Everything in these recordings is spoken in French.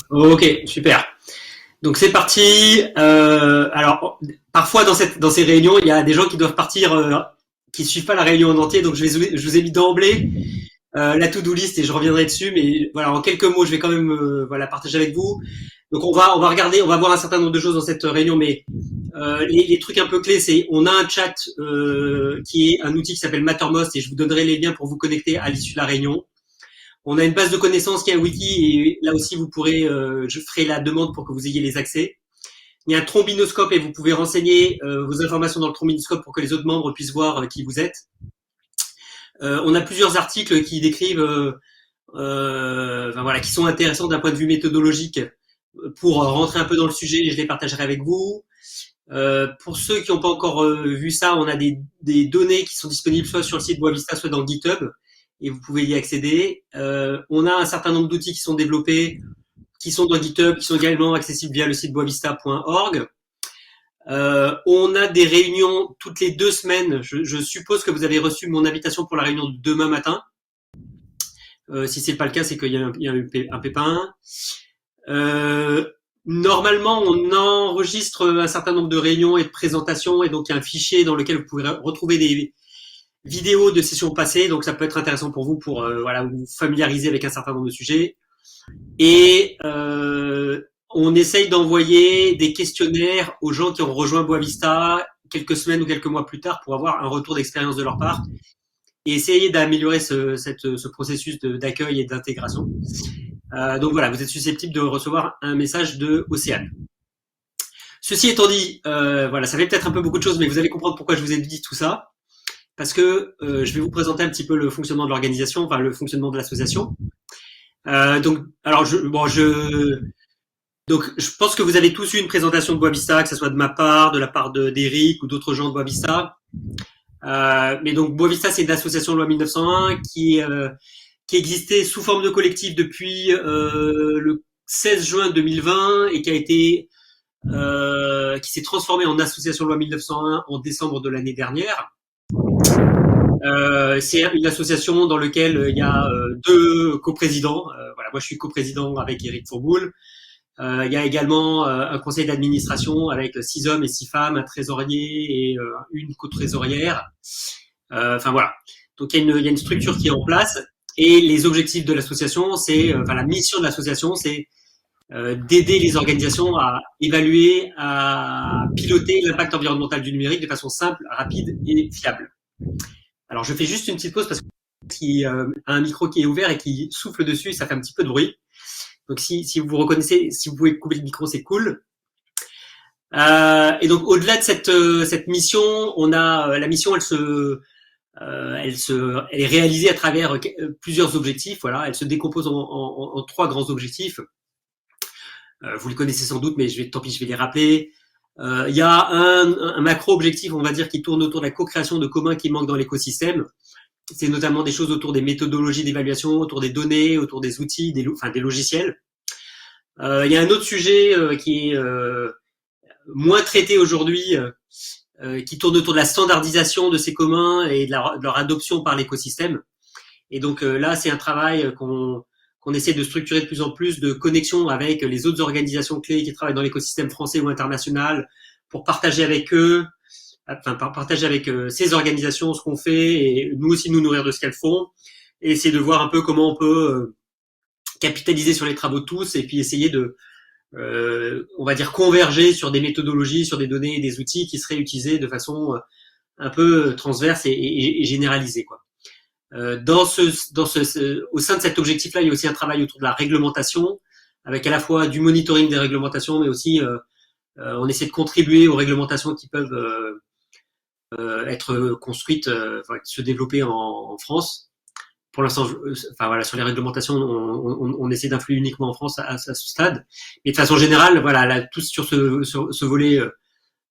Ok, super. Donc c'est parti. Alors parfois dans ces réunions, il y a des gens qui doivent partir, qui suivent pas la réunion en entier. Donc je vous ai mis d'emblée la to-do list et je reviendrai dessus. Mais voilà, en quelques mots, je vais quand même voilà partager avec vous. Donc on va regarder, on va voir un certain nombre de choses dans cette réunion, mais les trucs un peu clés, c'est on a un chat qui est un outil qui s'appelle Mattermost et je vous donnerai les liens pour vous connecter à l'issue de la réunion. On a une base de connaissances qui est un wiki et là aussi vous pourrez, je ferai la demande pour que vous ayez les accès. Il y a un trombinoscope et vous pouvez renseigner vos informations dans le trombinoscope pour que les autres membres puissent voir qui vous êtes. On a plusieurs articles qui décrivent, enfin voilà, qui sont intéressants d'un point de vue méthodologique pour rentrer un peu dans le sujet et je les partagerai avec vous. Pour ceux qui n'ont pas encore vu ça, on a des données qui sont disponibles soit sur le site Boavista, soit dans GitHub et vous pouvez y accéder. On a un certain nombre d'outils qui sont développés, qui sont dans GitHub, qui sont également accessibles via le site boavista.org. On a des réunions toutes les 2 semaines. Je suppose que vous avez reçu mon invitation pour la réunion de demain matin. Si c'est pas le cas, c'est qu'il y a un pépin. Normalement, on enregistre un certain nombre de réunions et de présentations, et donc il y a un fichier dans lequel vous pouvez retrouver des vidéos de sessions passées. Donc ça peut être intéressant pour vous pour voilà vous familiariser avec un certain nombre de sujets. Et on essaye d'envoyer des questionnaires aux gens qui ont rejoint Boavista quelques semaines ou quelques mois plus tard pour avoir un retour d'expérience de leur part et essayer d'améliorer ce processus d'accueil et d'intégration. Donc voilà, vous êtes susceptible de recevoir un message de Océane. Ceci étant dit, voilà, ça fait peut-être un peu beaucoup de choses, mais vous allez comprendre pourquoi je vous ai dit tout ça. Parce que je vais vous présenter un petit peu le fonctionnement de l'organisation, enfin le fonctionnement de l'association. Donc je pense que vous avez tous eu une présentation de Boavista, que ce soit de ma part, de la part d'Eric ou d'autres gens de Boavista. Mais donc Boavista, c'est une association loi 1901 qui existait sous forme de collectif depuis le 16 juin 2020 et qui s'est transformée en association loi 1901 en décembre de l'année dernière. C'est une association dans laquelle il y a 2 coprésidents. Voilà, moi je suis coprésident avec Éric Fourboul. Il y a également un conseil d'administration avec 6 hommes et 6 femmes, un trésorier et une co-trésorière. Enfin voilà. Donc il y a une structure qui est en place et les objectifs de l'association, c'est, enfin la mission de l'association, c'est d'aider les organisations à évaluer, à piloter l'impact environnemental du numérique de façon simple, rapide et fiable. Alors je fais juste une petite pause parce que qui a un micro qui est ouvert et qui souffle dessus, ça fait un petit peu de bruit. Donc si vous reconnaissez, si vous pouvez couper le micro, c'est cool. Et donc au-delà de cette mission, on a la mission, elle est réalisée à travers plusieurs objectifs. Voilà, elle se décompose en 3 grands objectifs. Vous les connaissez sans doute, mais tant pis, je vais les rappeler. Il y a un macro-objectif, on va dire, qui tourne autour de la co-création de communs qui manquent dans l'écosystème. C'est notamment des choses autour des méthodologies d'évaluation, autour des données, autour des outils, des logiciels. Il y a un autre sujet qui est moins traité aujourd'hui, qui tourne autour de la standardisation de ces communs et de leur adoption par l'écosystème. Et donc là, c'est un travail qu'on essaie de structurer de plus en plus, de connexion avec les autres organisations clés qui travaillent dans l'écosystème français ou international pour partager avec eux, enfin partager avec ces organisations ce qu'on fait et nous aussi nous nourrir de ce qu'elles font et essayer de voir un peu comment on peut capitaliser sur les travaux de tous et puis essayer de on va dire converger sur des méthodologies, sur des données et des outils qui seraient utilisés de façon un peu transverse et généralisée quoi. Au sein de cet objectif-là, il y a aussi un travail autour de la réglementation, avec à la fois du monitoring des réglementations, mais aussi on essaie de contribuer aux réglementations qui peuvent être construites, se développer en France. Pour l'instant, enfin voilà, sur les réglementations, on essaie d'influer uniquement en France à ce stade. Mais de façon générale, voilà, là, tous sur ce volet.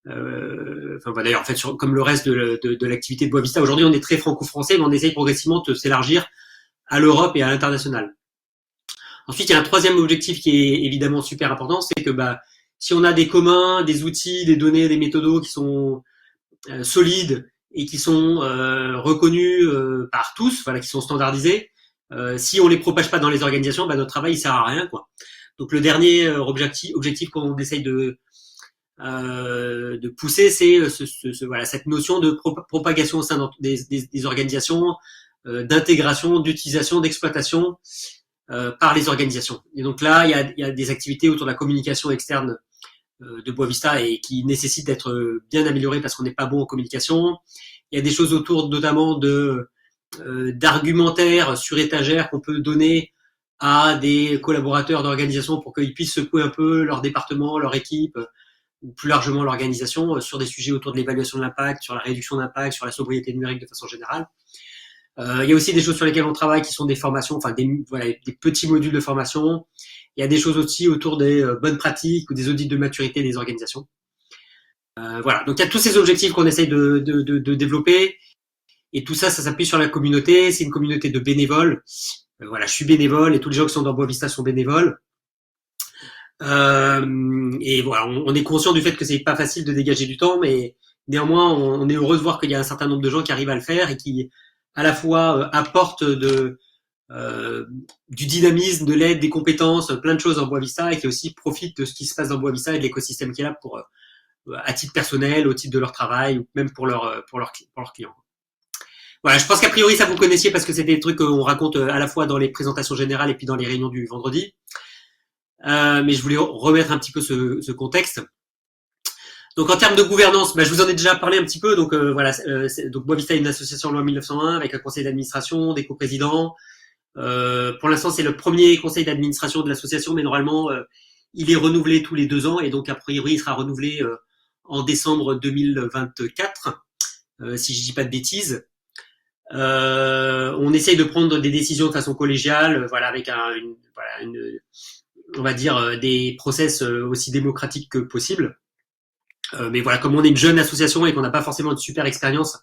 Enfin, d'ailleurs, en fait, comme le reste de l'activité de Boavista, aujourd'hui, on est très franco-français, mais on essaye progressivement de s'élargir à l'Europe et à l'international. Ensuite, il y a un 3e objectif qui est évidemment super important, c'est que si on a des communs, des outils, des données, des méthodos qui sont solides et qui sont reconnus par tous, voilà, qui sont standardisés, si on les propage pas dans les organisations, notre travail il sert à rien, quoi. Donc le dernier objectif qu'on essaye de pousser, c'est voilà, cette notion de propagation au sein des organisations, d'intégration, d'utilisation, d'exploitation par les organisations. Et donc là, il y a des activités autour de la communication externe de Boavista et qui nécessitent d'être bien améliorées parce qu'on n'est pas bon en communication. Il y a des choses autour notamment d'argumentaires sur étagère qu'on peut donner à des collaborateurs d'organisation pour qu'ils puissent secouer un peu leur département, leur équipe, ou plus largement l'organisation, sur des sujets autour de l'évaluation de l'impact, sur la réduction d'impact, sur la sobriété numérique de façon générale. Il y a aussi des choses sur lesquelles on travaille qui sont des formations, enfin voilà, des petits modules de formation. Il y a des choses aussi autour des bonnes pratiques ou des audits de maturité des organisations. Voilà, donc il y a tous ces objectifs qu'on essaye de développer. Et tout ça, ça s'appuie sur la communauté. C'est une communauté de bénévoles. Voilà, je suis bénévole et tous les gens qui sont dans Boavista sont bénévoles. Et voilà, on est conscient du fait que c'est pas facile de dégager du temps, mais néanmoins, on est heureux de voir qu'il y a un certain nombre de gens qui arrivent à le faire et qui, à la fois, apportent du dynamisme, de l'aide, des compétences, plein de choses en Boavista et qui aussi profitent de ce qui se passe dans Boavista et de l'écosystème qui est là pour, à titre personnel, au titre de leur travail ou même pour leurs clients. Voilà, je pense qu'a priori ça vous connaissiez parce que c'était des trucs qu'on raconte à la fois dans les présentations générales et puis dans les réunions du vendredi. Mais je voulais remettre un petit peu ce contexte. Donc en termes de gouvernance, je vous en ai déjà parlé un petit peu. Donc voilà, donc Boavista est une association loi 1901 avec un conseil d'administration, des coprésidents. Pour l'instant, c'est le premier conseil d'administration de l'association, mais normalement, il est renouvelé tous les 2 ans et donc a priori, il sera renouvelé en décembre 2024, si je dis pas de bêtises. On essaye de prendre des décisions de façon collégiale, voilà, avec on va dire des process aussi démocratiques que possible. Mais voilà, comme on est une jeune association et qu'on n'a pas forcément une super expérience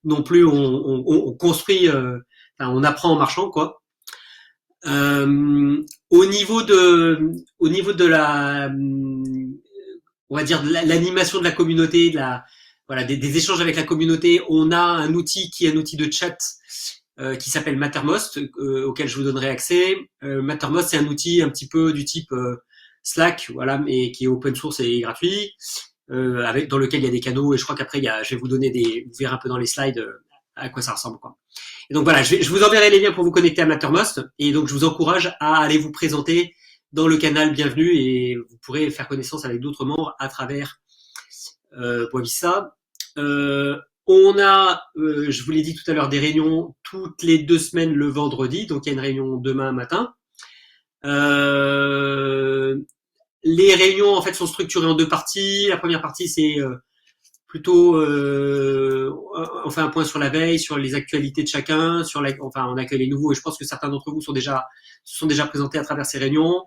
non plus, on construit, on apprend en marchant, quoi. Au niveau de la, on va dire de l'animation de la communauté, voilà, des échanges avec la communauté, on a un outil qui est un outil de chat qui s'appelle Mattermost, auquel je vous donnerai accès. Mattermost, c'est un outil un petit peu du type Slack, voilà, mais qui est open source et gratuit, dans lequel il y a des canaux. Et je crois qu'après, je vais vous donner vous verrez un peu dans les slides à quoi ça ressemble, quoi. Et donc voilà, je vous enverrai les liens pour vous connecter à Mattermost. Et donc je vous encourage à aller vous présenter dans le canal Bienvenue et vous pourrez faire connaissance avec d'autres membres à travers Boavista. On a, je vous l'ai dit tout à l'heure, des réunions toutes les 2 semaines le vendredi. Donc il y a une réunion demain matin. Les réunions en fait sont structurées en 2 parties. La première partie c'est plutôt on fait un point sur la veille, sur les actualités de chacun, on accueille les nouveaux et je pense que certains d'entre vous se sont déjà présentés à travers ces réunions.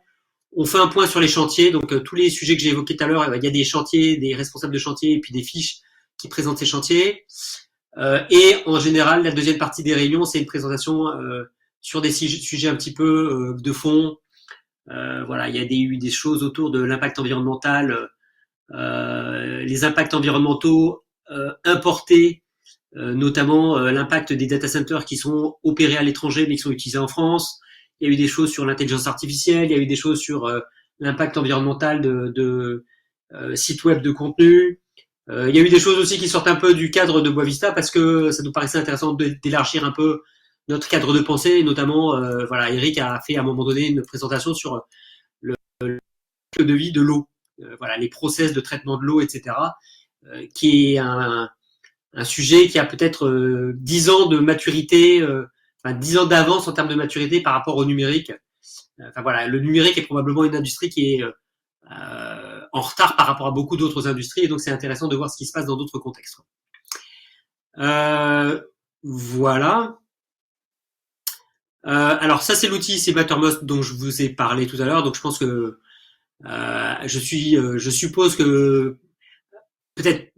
On fait un point sur les chantiers, donc tous les sujets que j'ai évoqués tout à l'heure, il y a des chantiers, des responsables de chantier et puis des fiches qui présentent ces chantiers. Et en général, la deuxième partie des réunions, c'est une présentation sur des sujets un petit peu de fond. Voilà, il y a eu des choses autour de l'impact environnemental, les impacts environnementaux importés, notamment l'impact des data centers qui sont opérés à l'étranger mais qui sont utilisés en France. Il y a eu des choses sur l'intelligence artificielle, il y a eu des choses sur l'impact environnemental de sites web de contenu. Il y a eu des choses aussi qui sortent un peu du cadre de Boavista parce que ça nous paraissait intéressant d'élargir un peu notre cadre de pensée, notamment voilà, Eric a fait à un moment donné une présentation sur le cycle de vie de l'eau, voilà, les process de traitement de l'eau, etc., qui est un sujet qui a peut-être 10 ans de maturité, 10 ans d'avance en termes de maturité par rapport au numérique. Enfin voilà, le numérique est probablement une industrie qui est en retard par rapport à beaucoup d'autres industries et donc c'est intéressant de voir ce qui se passe dans d'autres contextes. Voilà. Alors ça c'est l'outil, c'est Mattermost dont je vous ai parlé tout à l'heure. Donc je pense que je suppose que peut-être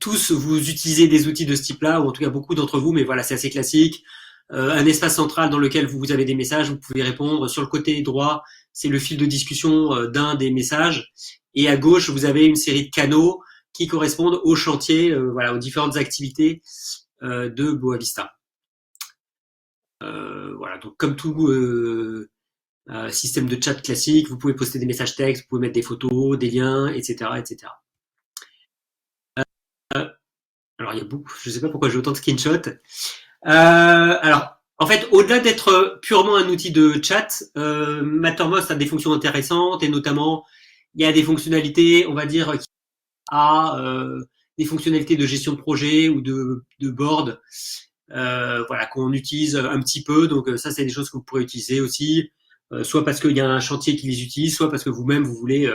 tous vous utilisez des outils de ce type-là, ou en tout cas beaucoup d'entre vous, mais voilà, c'est assez classique. Un espace central dans lequel vous avez des messages, vous pouvez répondre. Sur le côté droit, c'est le fil de discussion d'un des messages. Et à gauche, vous avez une série de canaux qui correspondent au chantier, voilà, aux différentes activités de Boavista. Voilà, donc comme tout Système de chat classique, vous pouvez poster des messages textes, vous pouvez mettre des photos, des liens, etc., etc. Alors il y a beaucoup, je sais pas pourquoi j'ai autant de screenshots. Alors, en fait, au-delà d'être purement un outil de chat, Mattermost a des fonctions intéressantes et notamment il y a des fonctionnalités, on va dire, qui a des fonctionnalités de gestion de projet ou de board, voilà, qu'on utilise un petit peu. Donc ça, c'est des choses que vous pourrez utiliser aussi, soit parce qu'il y a un chantier qui les utilise, soit parce que vous-même vous voulez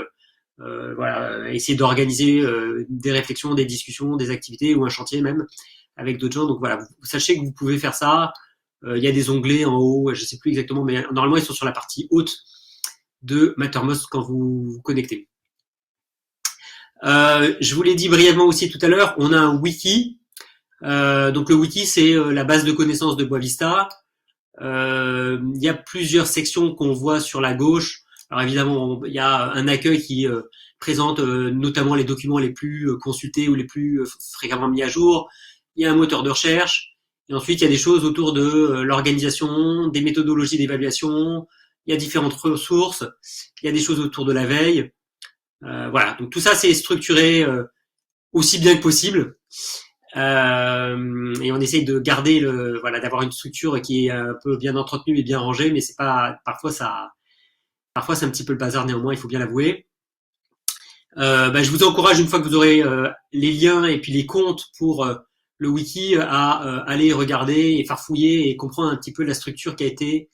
voilà, essayer d'organiser des réflexions, des discussions, des activités ou un chantier même avec d'autres gens. Donc voilà, vous sachez que vous pouvez faire ça. Il y a des onglets en haut, je sais plus exactement, mais normalement ils sont sur la partie haute de Mattermost quand vous vous connectez. Je vous l'ai dit brièvement aussi tout à l'heure, on a un wiki. Donc le wiki, c'est la base de connaissances de Boavista. Il y a plusieurs sections qu'on voit sur la gauche. Alors évidemment, il y a un accueil qui présente notamment les documents les plus consultés ou les plus fréquemment mis à jour. Il y a un moteur de recherche. Et ensuite, il y a des choses autour de l'organisation, des méthodologies d'évaluation. Il y a différentes ressources. Il y a des choses autour de la veille. Voilà. Donc tout ça, c'est structuré aussi bien que possible. Et on essaye de garder voilà, d'avoir une structure qui est un peu bien entretenue et bien rangée, mais c'est pas, parfois c'est un petit peu le bazar néanmoins, il faut bien l'avouer. Je vous encourage, une fois que vous aurez les liens et puis les comptes pour le wiki, à aller regarder et farfouiller et comprendre un petit peu la structure qui a été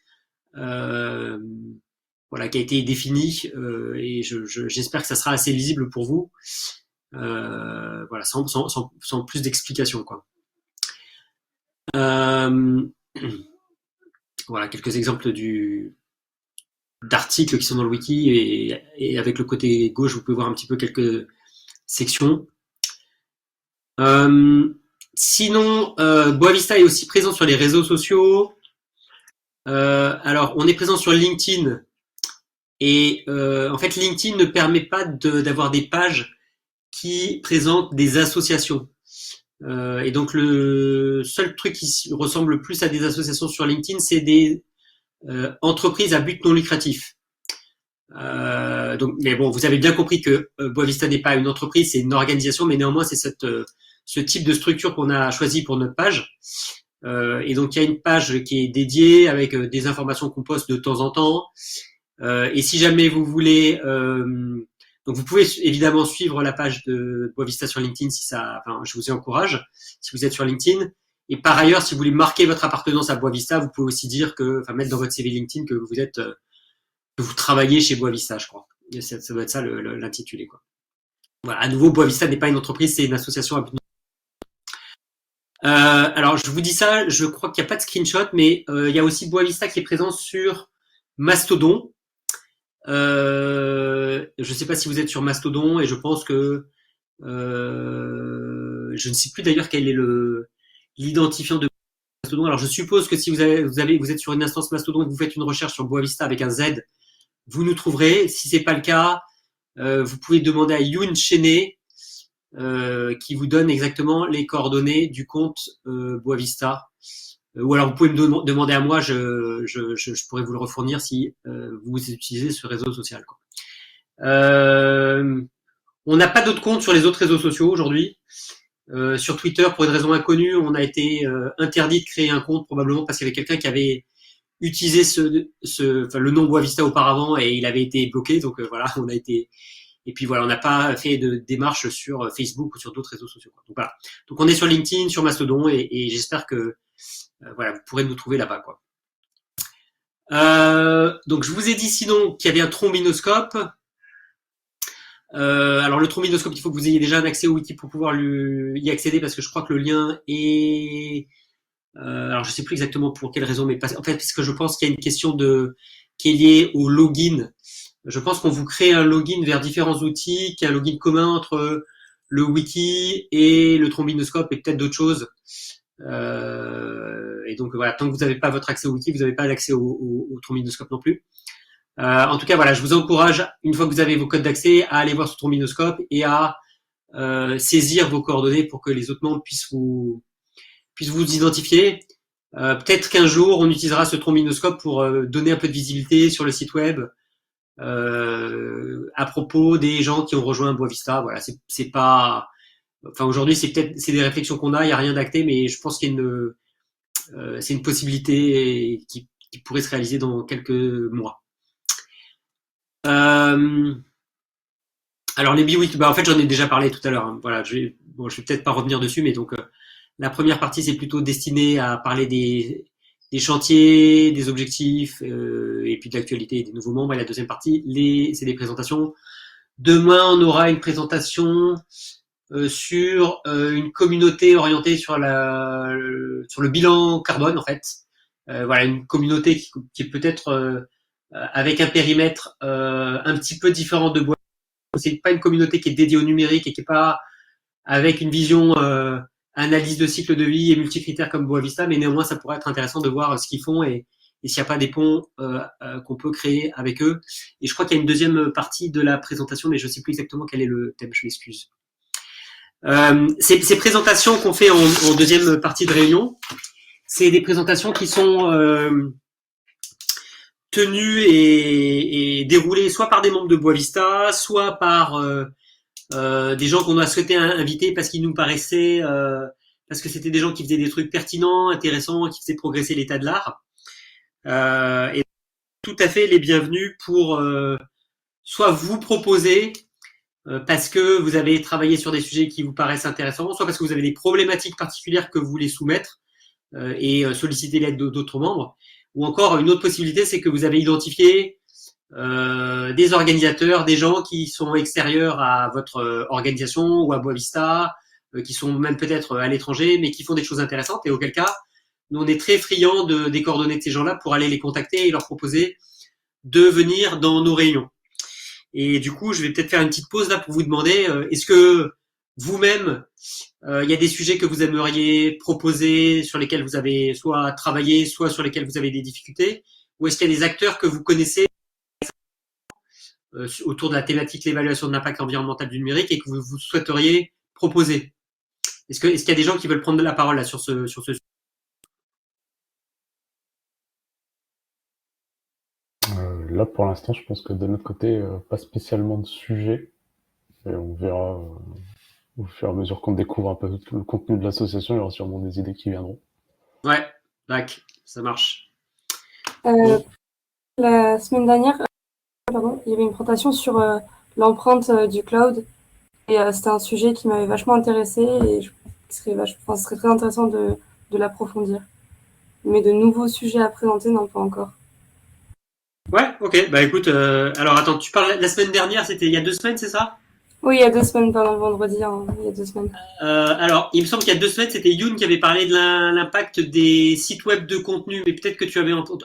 voilà, qui a été définie, et j'espère que ça sera assez lisible pour vous. Voilà, sans plus d'explications, quoi. Voilà, quelques exemples d'articles qui sont dans le wiki, et avec le côté gauche, vous pouvez voir un petit peu quelques sections. Sinon, Boavista est aussi présent sur les réseaux sociaux. Alors, on est présent sur LinkedIn, et en fait, LinkedIn ne permet pas d'avoir des pages qui présentent des associations. Et donc le seul truc qui ressemble le plus à des associations sur LinkedIn, c'est des entreprises à but non lucratif. Donc, mais bon, vous avez bien compris que Boavista n'est pas une entreprise, c'est une organisation, mais néanmoins c'est ce type de structure qu'on a choisi pour notre page. Et donc il y a une page qui est dédiée avec des informations qu'on poste de temps en temps. Et si jamais vous voulez donc vous pouvez évidemment suivre la page de Boavista sur LinkedIn si ça, enfin, je vous y encourage si vous êtes sur LinkedIn. Et par ailleurs, si vous voulez marquer votre appartenance à Boavista, vous pouvez aussi dire que, enfin, mettre dans votre CV LinkedIn que vous êtes, que vous travaillez chez Boavista, je crois. Et ça doit être ça l'intitulé, quoi. Voilà. À nouveau, Boavista n'est pas une entreprise, c'est une association à but. Alors, je vous dis ça, je crois qu'il n'y a pas de screenshot, mais il y a aussi Boavista qui est présent sur Mastodon. Je ne sais pas si vous êtes sur Mastodon, et je pense que je ne sais plus d'ailleurs quel est l'identifiant de Mastodon. Alors je suppose que si vous êtes sur une instance Mastodon et que vous faites une recherche sur Boavista avec un Z, vous nous trouverez. Si c'est pas le cas, vous pouvez demander à Youn Cheney, qui vous donne exactement les coordonnées du compte Boavista. Ou alors vous pouvez me demander à moi, je pourrais vous le refournir si vous utilisez ce réseau social, quoi. On n'a pas d'autres comptes sur les autres réseaux sociaux aujourd'hui. Sur Twitter, pour une raison inconnue, on a été interdit de créer un compte, probablement parce qu'il y avait quelqu'un qui avait utilisé le nom Boavista auparavant et il avait été bloqué. Donc voilà, on a été. Et puis voilà, on n'a pas fait de démarche sur Facebook ou sur d'autres réseaux sociaux, quoi. Donc voilà. Donc on est sur LinkedIn, sur Mastodon, et j'espère que voilà, vous pourrez nous trouver là-bas, quoi. Donc je vous ai dit sinon qu'il y avait un trombinoscope. Alors le trombinoscope, il faut que vous ayez déjà un accès au wiki pour pouvoir y accéder, parce que je crois que le lien est alors je sais plus exactement pour quelle raison, mais en fait parce que je pense qu'il y a une question qui est liée au login. Je pense qu'on vous crée un login vers différents outils, qui est un login commun entre le wiki et le trombinoscope et peut-être d'autres choses. Et donc voilà, tant que vous n'avez pas votre accès au wiki, vous n'avez pas l'accès au trombinoscope non plus. En tout cas, voilà, je vous encourage, une fois que vous avez vos codes d'accès, à aller voir ce trombinoscope et à saisir vos coordonnées pour que les autres membres puissent vous identifier. Peut-être qu'un jour, on utilisera ce trombinoscope pour donner un peu de visibilité sur le site web à propos des gens qui ont rejoint Boavista. Voilà, c'est pas. Enfin, aujourd'hui, c'est des réflexions qu'on a. Il y a rien d'acté, mais je pense qu'il y a c'est une possibilité qui pourrait se réaliser dans quelques mois. Euh, alors les biwik, en fait, j'en ai déjà parlé tout à l'heure. Hein. Voilà, je vais peut-être pas revenir dessus, mais donc la première partie, c'est plutôt destiné à parler des chantiers, des objectifs, et puis de l'actualité et des nouveaux membres. Et la deuxième partie, c'est des présentations. Demain, on aura une présentation sur une communauté orientée sur le bilan carbone, en fait. Voilà, une communauté qui est peut-être avec un périmètre un petit peu différent de Bois. C'est pas une communauté qui est dédiée au numérique et qui est pas avec une vision analyse de cycle de vie et multicritères comme Boavista, mais néanmoins ça pourrait être intéressant de voir ce qu'ils font et s'il n'y a pas des ponts qu'on peut créer avec eux. Et je crois qu'il y a une deuxième partie de la présentation, mais je ne sais plus exactement quel est le thème, je m'excuse. Ces présentations qu'on fait en deuxième partie de réunion, c'est des présentations qui sont tenues et déroulées soit par des membres de Boavista, soit par des gens qu'on a souhaité inviter parce qu'ils nous paraissaient, parce que c'était des gens qui faisaient des trucs pertinents, intéressants, qui faisaient progresser l'état de l'art. Et tout à fait les bienvenus pour soit vous proposer parce que vous avez travaillé sur des sujets qui vous paraissent intéressants, soit parce que vous avez des problématiques particulières que vous voulez soumettre et solliciter l'aide d'autres membres. Ou encore, une autre possibilité, c'est que vous avez identifié des organisateurs, des gens qui sont extérieurs à votre organisation ou à Boavista, qui sont même peut-être à l'étranger, mais qui font des choses intéressantes. Et auquel cas, nous, on est très friands des coordonnées de ces gens-là pour aller les contacter et leur proposer de venir dans nos réunions. Et du coup, je vais peut-être faire une petite pause là pour vous demander, est-ce que vous-même, il y a des sujets que vous aimeriez proposer, sur lesquels vous avez soit travaillé, soit sur lesquels vous avez des difficultés, ou est-ce qu'il y a des acteurs que vous connaissez autour de la thématique l'évaluation de l'impact environnemental du numérique et que vous souhaiteriez proposer? Est-ce qu'il y a des gens qui veulent prendre la parole là sur ce sujet? Là, pour l'instant, je pense que de notre côté, pas spécialement de sujet. Et on verra au fur et à mesure qu'on découvre un peu le contenu de l'association, il y aura sûrement des idées qui viendront. Ouais, d'accord, ça marche. Bon. La semaine dernière, il y avait une présentation sur l'empreinte du cloud. Et c'était un sujet qui m'avait vachement intéressé et ce serait très intéressant de l'approfondir. Mais de nouveaux sujets à présenter, non, pas encore. Ouais, ok. Bah écoute, alors attends, tu parles la semaine dernière, c'était il y a 2 semaines, c'est ça? Oui, il y a 2 semaines, pardon, vendredi, hein, il y a 2 semaines. Alors, il me semble qu'il y a 2 semaines, c'était Youn qui avait parlé de l'impact des sites web de contenu, mais peut-être que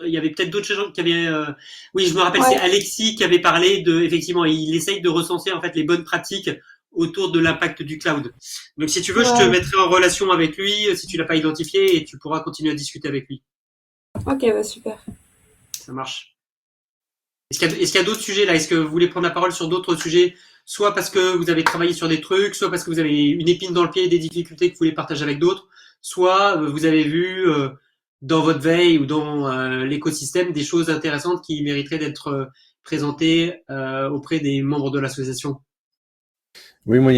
il y avait peut-être d'autres gens qui avaient. Oui, je me rappelle, c'est Alexis qui avait parlé de, effectivement, il essaye de recenser en fait les bonnes pratiques autour de l'impact du cloud. Donc, si tu veux, je te mettrai en relation avec lui si tu l'as pas identifié et tu pourras continuer à discuter avec lui. Ok, bah super. Ça marche. Est-ce qu'il y a d'autres sujets là? Est-ce que vous voulez prendre la parole sur d'autres sujets? Soit parce que vous avez travaillé sur des trucs, soit parce que vous avez une épine dans le pied et des difficultés que vous voulez partager avec d'autres, soit vous avez vu dans votre veille ou dans l'écosystème des choses intéressantes qui mériteraient d'être présentées auprès des membres de l'association. Oui, moi,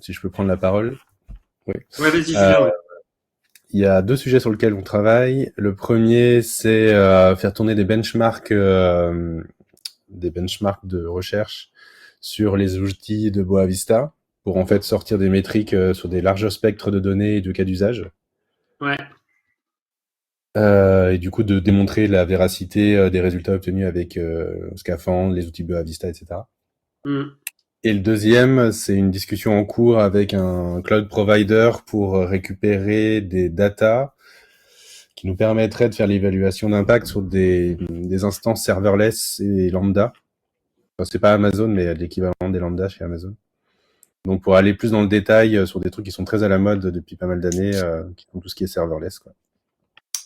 si je peux prendre la parole. Oui. Ouais, vas-y, Julien. Ouais. Il y a 2 sujets sur lesquels on travaille. Le premier, c'est faire tourner des benchmarks de recherche sur les outils de Boavista pour en fait sortir des métriques sur des larges spectres de données et de cas d'usage. Ouais. Et du coup, de démontrer la véracité des résultats obtenus avec Scaphandre, les outils Boavista, etc. Et le deuxième, c'est une discussion en cours avec un cloud provider pour récupérer des datas qui nous permettraient de faire l'évaluation d'impact sur des instances serverless et lambda. Enfin, c'est pas Amazon, mais l'équivalent des lambda chez Amazon. Donc, pour aller plus dans le détail sur des trucs qui sont très à la mode depuis pas mal d'années, qui font tout ce qui est serverless, quoi.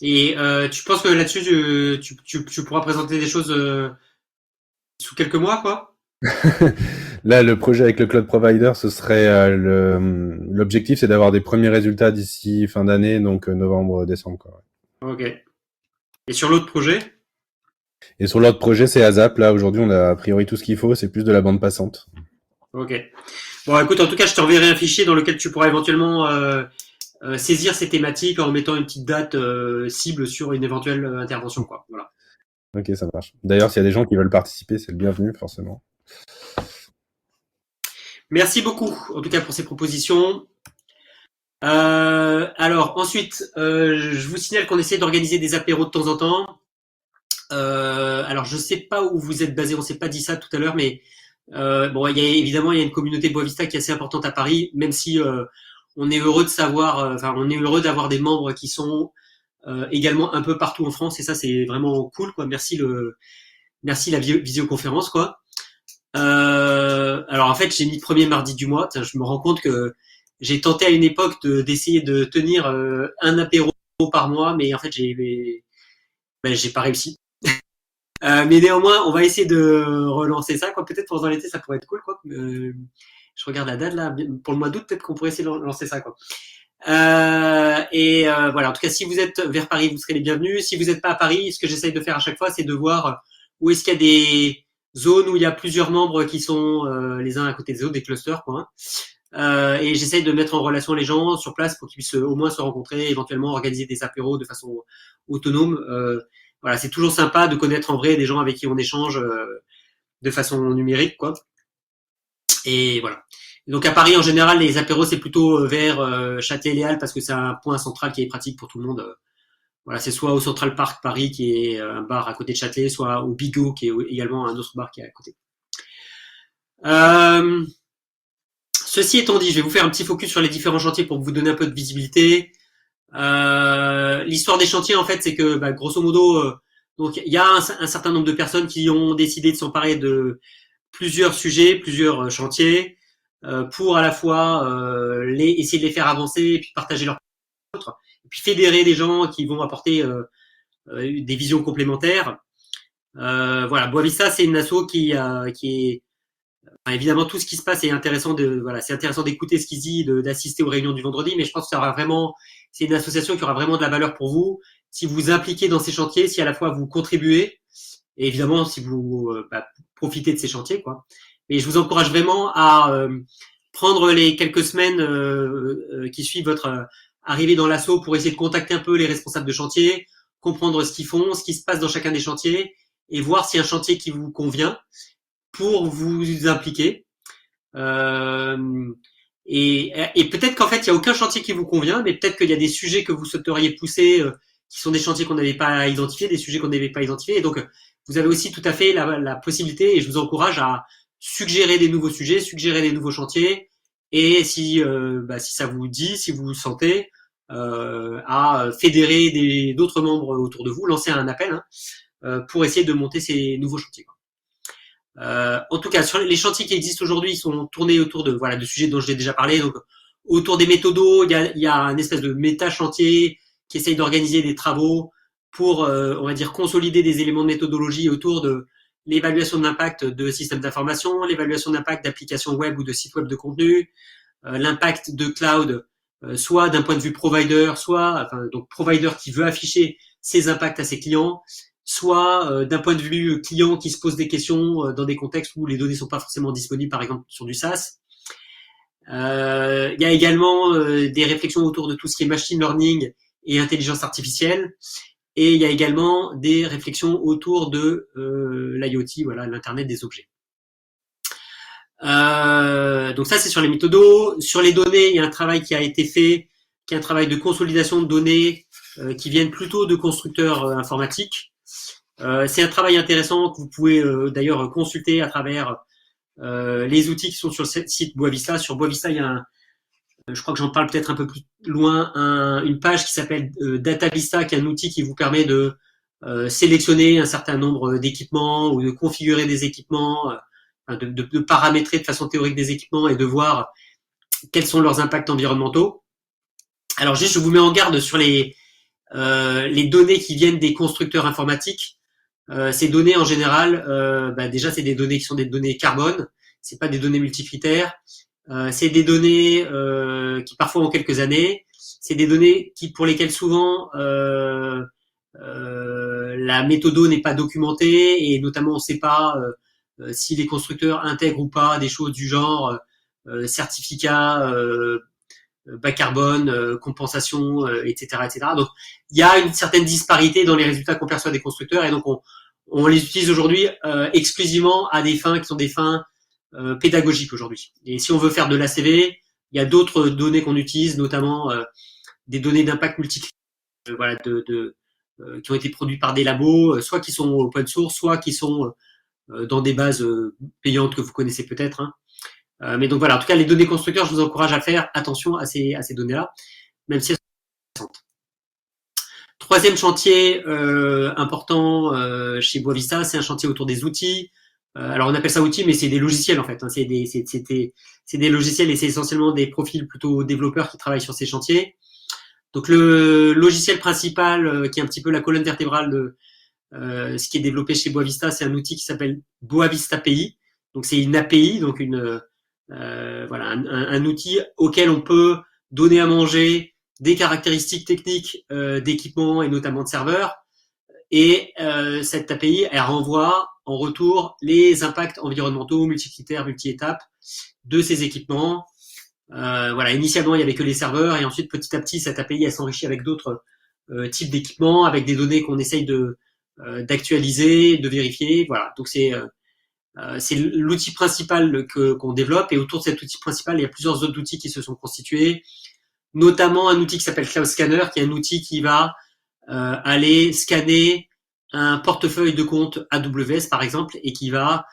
Et tu penses que là-dessus, tu pourras présenter des choses sous quelques mois, quoi? Là, le projet avec le cloud provider, ce serait l'objectif, c'est d'avoir des premiers résultats d'ici fin d'année, donc novembre, décembre, quoi. Ok. Et sur l'autre projet? Et sur l'autre projet, c'est ASAP. Là, aujourd'hui, on a priori tout ce qu'il faut. C'est plus de la bande passante. Ok. Bon, écoute, en tout cas, je t'enverrai un fichier dans lequel tu pourras éventuellement saisir ces thématiques en mettant une petite date cible sur une éventuelle intervention, quoi. Voilà. Ok, ça marche. D'ailleurs, s'il y a des gens qui veulent participer, c'est le bienvenu, forcément. Merci beaucoup, en tout cas, pour ces propositions. Alors, ensuite, je vous signale qu'on essaie d'organiser des apéros de temps en temps. Alors, je sais pas où vous êtes basé, on s'est pas dit ça tout à l'heure, mais bon, il y a une communauté Boavista qui est assez importante à Paris, même si on est heureux de savoir, on est heureux d'avoir des membres qui sont également un peu partout en France, et ça c'est vraiment cool, quoi. Merci la visioconférence, quoi. Alors en fait, j'ai mis le premier mardi du mois. Je me rends compte que j'ai tenté à une époque d'essayer de tenir un apéro par mois, mais en fait j'ai pas réussi. Mais néanmoins, on va essayer de relancer ça, quoi. Peut-être pendant l'été, ça pourrait être cool, quoi. Je regarde la date là, pour le mois d'août, peut-être qu'on pourrait essayer de lancer ça, quoi. Voilà. En tout cas, si vous êtes vers Paris, vous serez les bienvenus. Si vous n'êtes pas à Paris, ce que j'essaye de faire à chaque fois, c'est de voir où est-ce qu'il y a des zones où il y a plusieurs membres qui sont les uns à côté des autres, des clusters, quoi. Et j'essaye de mettre en relation les gens sur place pour qu'ils puissent au moins se rencontrer, éventuellement organiser des apéros de façon autonome. Voilà, c'est toujours sympa de connaître en vrai des gens avec qui on échange de façon numérique, quoi. Et voilà. Donc à Paris, en général, les apéros, c'est plutôt vers Châtelet et Halles parce que c'est un point central qui est pratique pour tout le monde. Voilà, c'est soit au Central Park Paris, qui est un bar à côté de Châtelet, soit au Bigot, qui est également un autre bar qui est à côté. Ceci étant dit, je vais vous faire un petit focus sur les différents chantiers pour vous donner un peu de visibilité. L'histoire des chantiers, en fait, c'est que, grosso modo, donc il y a un certain nombre de personnes qui ont décidé de s'emparer de plusieurs sujets, plusieurs chantiers, pour à la fois essayer de les faire avancer et puis partager leurs autres, et puis fédérer des gens qui vont apporter des visions complémentaires. Voilà, Boavista, c'est une asso qui est évidemment, tout ce qui se passe est intéressant c'est intéressant d'écouter ce qu'il dit, d'assister aux réunions du vendredi, mais je pense que c'est une association qui aura vraiment de la valeur pour vous si vous vous impliquez dans ces chantiers, si à la fois vous contribuez, et évidemment si vous profitez de ces chantiers, quoi. Mais je vous encourage vraiment à prendre les quelques semaines qui suivent votre arrivée dans l'asso pour essayer de contacter un peu les responsables de chantier, comprendre ce qu'ils font, ce qui se passe dans chacun des chantiers, et voir si un chantier qui vous convient, pour vous impliquer. Et peut-être qu'en fait, il n'y a aucun chantier qui vous convient, mais peut-être qu'il y a des sujets que vous souhaiteriez pousser, qui sont des chantiers qu'on n'avait pas identifiés, des sujets qu'on n'avait pas identifiés. Et donc, vous avez aussi tout à fait la possibilité, et je vous encourage à suggérer des nouveaux sujets, suggérer des nouveaux chantiers, et si ça vous dit, si vous vous sentez, à fédérer d'autres membres autour de vous, lancer un appel pour essayer de monter ces nouveaux chantiers. En tout cas, sur les chantiers qui existent aujourd'hui, ils sont tournés autour de sujets dont j'ai déjà parlé. Donc, autour des méthodos, il y a un espèce de méta-chantier qui essaye d'organiser des travaux pour, on va dire, consolider des éléments de méthodologie autour de l'évaluation de l'impact de systèmes d'information, l'évaluation de l'impact d'applications web ou de sites web de contenu, l'impact de cloud, soit d'un point de vue provider, donc provider qui veut afficher ses impacts à ses clients, soit d'un point de vue client qui se pose des questions dans des contextes où les données sont pas forcément disponibles, par exemple sur du SaaS. Il y a également des réflexions autour de tout ce qui est machine learning et intelligence artificielle, et il y a également des réflexions autour de l'IoT, l'Internet des objets. Donc ça, c'est sur les méthodos. Sur les données, il y a un travail qui a été fait, qui est un travail de consolidation de données qui viennent plutôt de constructeurs informatiques. C'est un travail intéressant que vous pouvez d'ailleurs consulter à travers les outils qui sont sur le site Boavista. Sur Boavista, il y a je crois que j'en parle peut-être un peu plus loin, une page qui s'appelle DataVista, qui est un outil qui vous permet de sélectionner un certain nombre d'équipements ou de configurer des équipements, de paramétrer de façon théorique des équipements et de voir quels sont leurs impacts environnementaux. Alors juste, je vous mets en garde sur les données qui viennent des constructeurs informatiques. Ces données en général, déjà c'est des données qui sont des données carbone, c'est pas des données multicritères, c'est des données qui parfois ont quelques années, c'est des données pour lesquelles souvent la méthode n'est pas documentée et notamment on ne sait pas si les constructeurs intègrent ou pas des choses du genre certificat bas carbone, compensation, etc., etc. Donc il y a une certaine disparité dans les résultats qu'on perçoit des constructeurs et donc on les utilise aujourd'hui exclusivement à des fins qui sont des fins pédagogiques aujourd'hui. Et si on veut faire de l'ACV, il y a d'autres données qu'on utilise, notamment des données d'impact multicritères, voilà, qui ont été produites par des labos, soit qui sont open source, soit qui sont dans des bases payantes que vous connaissez peut-être. Hein. Mais donc voilà, en tout cas, les données constructeurs, je vous encourage à faire attention à ces données-là, même si elles sont intéressantes. Troisième chantier important chez Boavista, c'est un chantier autour des outils. Alors on appelle ça outils, mais c'est des logiciels en fait. Hein. C'est des logiciels et c'est essentiellement des profils plutôt développeurs qui travaillent sur ces chantiers. Donc le logiciel principal, qui est un petit peu la colonne vertébrale de ce qui est développé chez Boavista, c'est un outil qui s'appelle Boavista API. Donc c'est une API, donc voilà, un outil auquel on peut donner à manger des caractéristiques techniques d'équipement et notamment de serveurs. Et cette API, elle renvoie en retour les impacts environnementaux, multicritères, multi-étapes de ces équipements. Voilà, initialement, il y avait que les serveurs et ensuite, petit à petit, cette API, elle s'enrichit avec d'autres types d'équipements, avec des données qu'on essaye d'actualiser, de vérifier. Voilà, donc c'est l'outil principal qu'on développe et autour de cet outil principal, il y a plusieurs autres outils qui se sont constitués, notamment un outil qui s'appelle Cloud Scanner, qui est un outil qui va aller scanner un portefeuille de compte AWS par exemple et qui va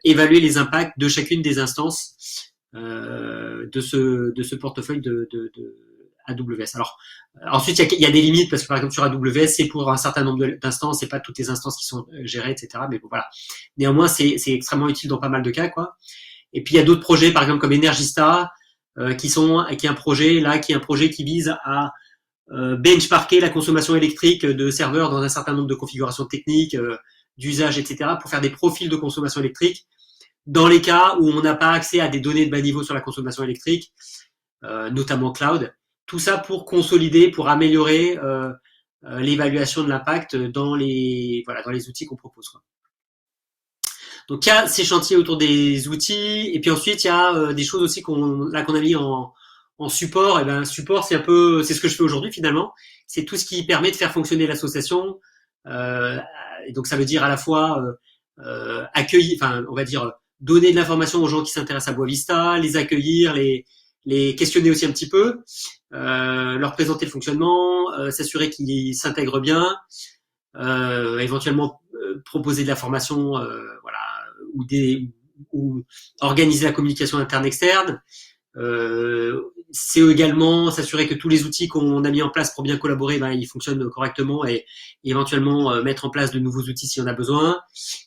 évaluer les impacts de chacune des instances de ce portefeuille de AWS. Alors ensuite il y a des limites parce que par exemple sur AWS c'est pour un certain nombre d'instances, c'est pas toutes les instances qui sont gérées, etc. Mais bon voilà. Néanmoins c'est extrêmement utile dans pas mal de cas quoi. Et puis il y a d'autres projets par exemple comme Energista qui est un projet qui vise à benchmarker la consommation électrique de serveurs dans un certain nombre de configurations techniques, d'usage, etc. pour faire des profils de consommation électrique dans les cas où on n'a pas accès à des données de bas niveau sur la consommation électrique, notamment cloud. Tout ça pour consolider, pour améliorer l'évaluation de l'impact dans les outils qu'on propose. Quoi. Donc il y a ces chantiers autour des outils, et puis ensuite il y a des choses aussi qu'on a mis en support. Et ben support c'est ce que je fais aujourd'hui finalement. C'est tout ce qui permet de faire fonctionner l'association. Et donc ça veut dire à la fois accueillir, enfin on va dire donner de l'information aux gens qui s'intéressent à Boavista, les accueillir, les questionner aussi un petit peu, leur présenter le fonctionnement, s'assurer qu'ils s'intègrent bien, éventuellement proposer de la formation, voilà, ou organiser la communication interne-externe. C'est également s'assurer que tous les outils qu'on a mis en place pour bien collaborer, ils fonctionnent correctement et éventuellement mettre en place de nouveaux outils si on a besoin.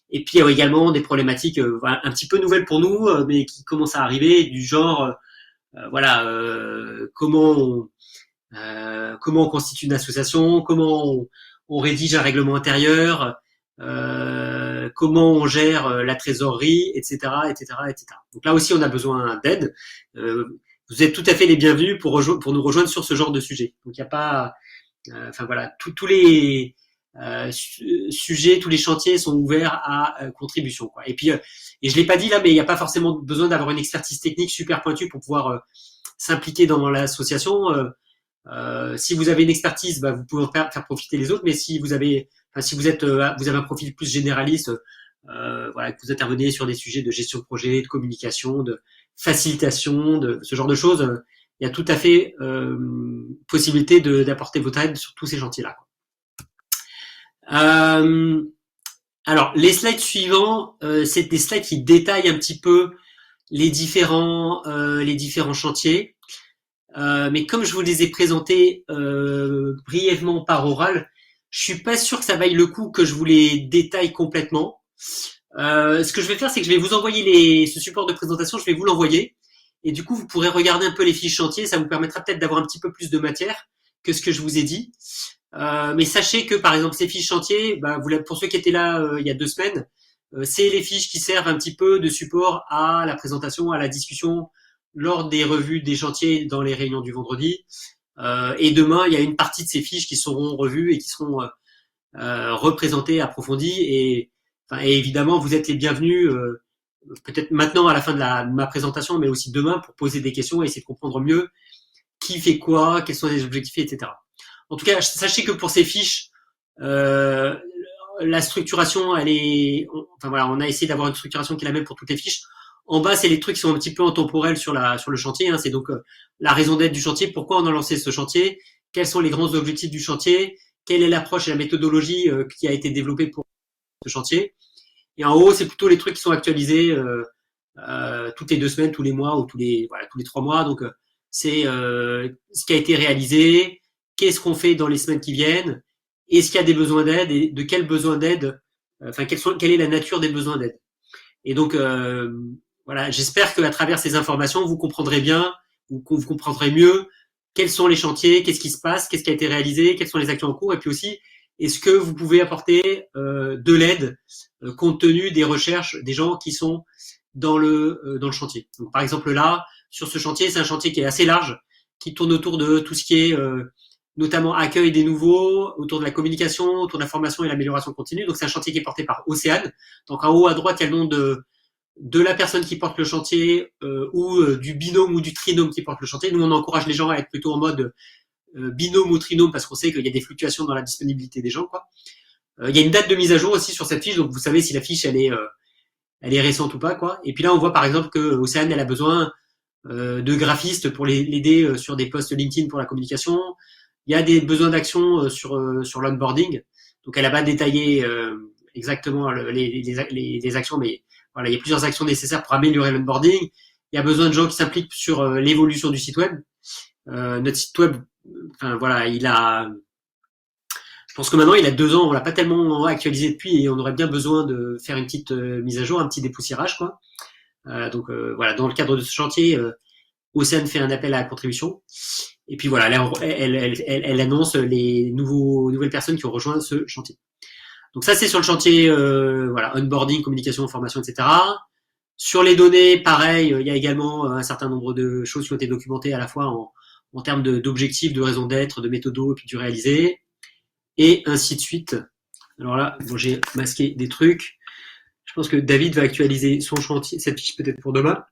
Et puis il y a également des problématiques un petit peu nouvelles pour nous, mais qui commencent à arriver, du genre comment on constitue une association, comment on rédige un règlement intérieur, comment on gère la trésorerie, etc., etc., etc. Donc là aussi, on a besoin d'aide. Vous êtes tout à fait les bienvenus pour nous rejoindre sur ce genre de sujet. Donc il n'y a pas, tous les sujets, tous les chantiers sont ouverts à contribution. Quoi. Et puis, et je l'ai pas dit là, mais il n'y a pas forcément besoin d'avoir une expertise technique super pointue pour pouvoir s'impliquer dans l'association. Si vous avez une expertise, vous pouvez en faire profiter les autres. Mais si vous avez un profil plus généraliste, que vous intervenez sur des sujets de gestion de projet, de communication, de facilitation, de ce genre de choses, il y a tout à fait possibilité d'apporter votre aide sur tous ces chantiers-là. Alors, les slides suivants, c'est des slides qui détaillent un petit peu les différents chantiers. Mais comme je vous les ai présentés brièvement par oral, je suis pas sûr que ça vaille le coup que je vous les détaille complètement. Ce que je vais faire, c'est que je vais vous envoyer ce support de présentation, je vais vous l'envoyer. Et du coup, vous pourrez regarder un peu les fiches chantiers. Ça vous permettra peut-être d'avoir un petit peu plus de matière que ce que je vous ai dit. Mais sachez que, par exemple, ces fiches chantiers, pour ceux qui étaient là il y a 2 semaines, c'est les fiches qui servent un petit peu de support à la présentation, à la discussion lors des revues des chantiers dans les réunions du vendredi. Et demain, il y a une partie de ces fiches qui seront revues et qui seront représentées, approfondies. Et évidemment, vous êtes les bienvenus, peut-être maintenant à la fin de ma présentation, mais aussi demain pour poser des questions et essayer de comprendre mieux qui fait quoi, quels sont les objectifs, etc. En tout cas, sachez que pour ces fiches, la structuration, elle est, on a essayé d'avoir une structuration qui est la même pour toutes les fiches. En bas, c'est les trucs qui sont un petit peu intemporels sur le chantier. Hein. C'est donc la raison d'être du chantier, pourquoi on a lancé ce chantier, quels sont les grands objectifs du chantier, quelle est l'approche et la méthodologie qui a été développée pour ce chantier. Et en haut, c'est plutôt les trucs qui sont actualisés toutes les 2 semaines, tous les mois ou tous les 3 mois. Donc c'est ce qui a été réalisé, qu'est-ce qu'on fait dans les semaines qui viennent, est-ce qu'il y a des besoins d'aide et de quels besoins d'aide, quelle est la nature des besoins d'aide. Et donc voilà, j'espère qu'à travers ces informations, vous comprendrez bien, vous comprendrez mieux quels sont les chantiers, qu'est-ce qui se passe, qu'est-ce qui a été réalisé, quelles sont les actions en cours, et puis aussi, est-ce que vous pouvez apporter de l'aide compte tenu des recherches des gens qui sont dans le chantier. Donc, par exemple, là, sur ce chantier, c'est un chantier qui est assez large, qui tourne autour de tout ce qui est notamment accueil des nouveaux, autour de la communication, autour de la formation et l'amélioration continue. Donc, c'est un chantier qui est porté par Océane. Donc, en haut à droite, il y a le nom de la personne qui porte le chantier ou du binôme ou du trinôme qui porte le chantier. Nous, on encourage les gens à être plutôt en mode binôme ou trinôme parce qu'on sait qu'il y a des fluctuations dans la disponibilité des gens, quoi. Il y a une date de mise à jour aussi sur cette fiche, donc vous savez si la fiche elle est récente ou pas, quoi. Et puis là, on voit par exemple que Océane, elle a besoin de graphistes pour l'aider sur des posts LinkedIn pour la communication. Il y a des besoins d'action sur l'onboarding. Donc elle a pas détaillé exactement les actions, mais voilà, il y a plusieurs actions nécessaires pour améliorer l'onboarding. Il y a besoin de gens qui s'impliquent sur l'évolution du site web. Notre site web, je pense que maintenant il a 2 ans, on l'a pas tellement actualisé depuis et on aurait bien besoin de faire une petite mise à jour, un petit dépoussiérage, quoi. Donc voilà, dans le cadre de ce chantier, Océane fait un appel à la contribution. Et puis voilà, elle annonce les nouvelles personnes qui ont rejoint ce chantier. Donc ça, c'est sur le chantier, onboarding, communication, formation, etc. Sur les données, pareil, il y a également un certain nombre de choses qui ont été documentées à la fois en termes d'objectifs, de raison d'être, de méthodo, et puis du réalisé, et ainsi de suite. Alors là, bon, j'ai masqué des trucs. Je pense que David va actualiser son chantier, cette fiche peut-être pour demain.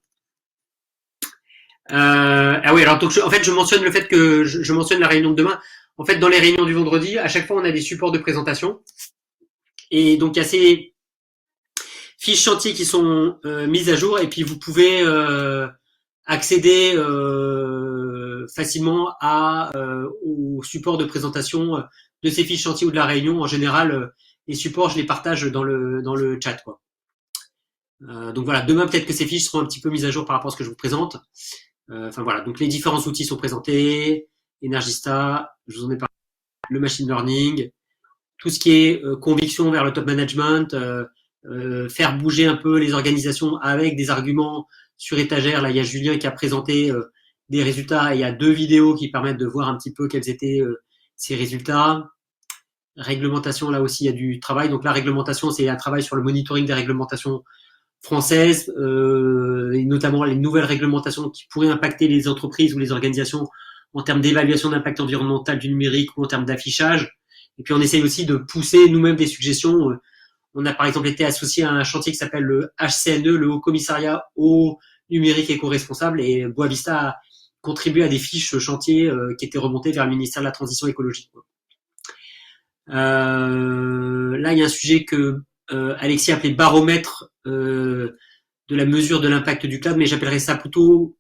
Alors donc en fait, je mentionne le fait que je mentionne la réunion de demain. En fait, dans les réunions du vendredi, à chaque fois, on a des supports de présentation. Et donc, il y a ces fiches chantiers qui sont mises à jour et puis vous pouvez accéder facilement au support de présentation de ces fiches chantiers ou de la réunion. En général, les supports, je les partage dans le chat, quoi. Donc voilà, demain, peut-être que ces fiches seront un petit peu mises à jour par rapport à ce que je vous présente. Donc les différents outils sont présentés. Energista, je vous en ai parlé, le machine learning, tout ce qui est conviction vers le top management, faire bouger un peu les organisations avec des arguments sur étagère. Là, il y a Julien qui a présenté des résultats et il y a 2 vidéos qui permettent de voir un petit peu quels étaient ces résultats. Réglementation, là aussi, il y a du travail. Donc la réglementation, c'est un travail sur le monitoring des réglementations françaises, et notamment les nouvelles réglementations qui pourraient impacter les entreprises ou les organisations en termes d'évaluation d'impact environnemental du numérique ou en termes d'affichage. Et puis on essaye aussi de pousser nous-mêmes des suggestions. On a par exemple été associé à un chantier qui s'appelle le HCNE, le Haut Commissariat au numérique éco-responsable, et Boavista a contribué à des fiches chantiers qui étaient remontées vers le ministère de la Transition écologique. Là, il y a un sujet que Alexis appelait baromètre de la mesure de l'impact du cloud, mais j'appellerais ça plutôt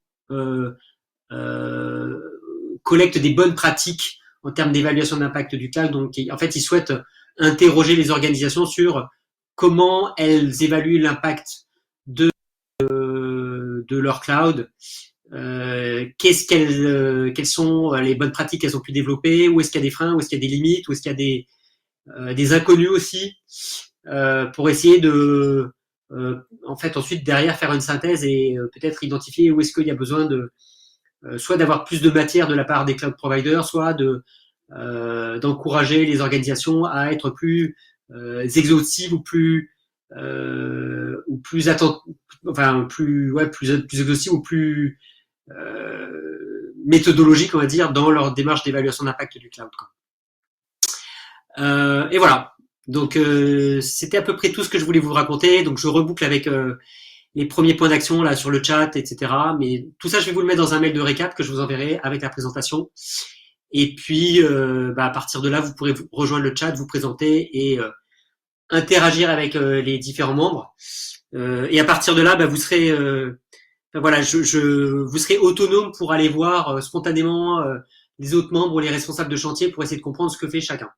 collecte des bonnes pratiques en termes d'évaluation d'impact du cloud. Donc, en fait, ils souhaitent interroger les organisations sur comment elles évaluent l'impact de leur cloud, quelles sont les bonnes pratiques qu'elles ont pu développer, où est-ce qu'il y a des freins, où est-ce qu'il y a des limites, où est-ce qu'il y a des inconnus aussi, pour essayer de en fait ensuite derrière faire une synthèse et peut-être identifier où est-ce qu'il y a besoin de soit d'avoir plus de matière de la part des cloud providers, soit d'encourager les organisations à être plus exhaustives ou plus exhaustives ou plus méthodologiques, on va dire, dans leur démarche d'évaluation d'impact du cloud, quoi. Et voilà. Donc c'était à peu près tout ce que je voulais vous raconter. Donc je reboucle avec les premiers points d'action là sur le chat, etc. Mais tout ça, je vais vous le mettre dans un mail de récap que je vous enverrai avec la présentation. Et puis à partir de là, vous pourrez rejoindre le chat, vous présenter et interagir avec les différents membres. Et à partir de là, vous serez voilà, vous serez autonome pour aller voir spontanément les autres membres ou les responsables de chantier pour essayer de comprendre ce que fait chacun.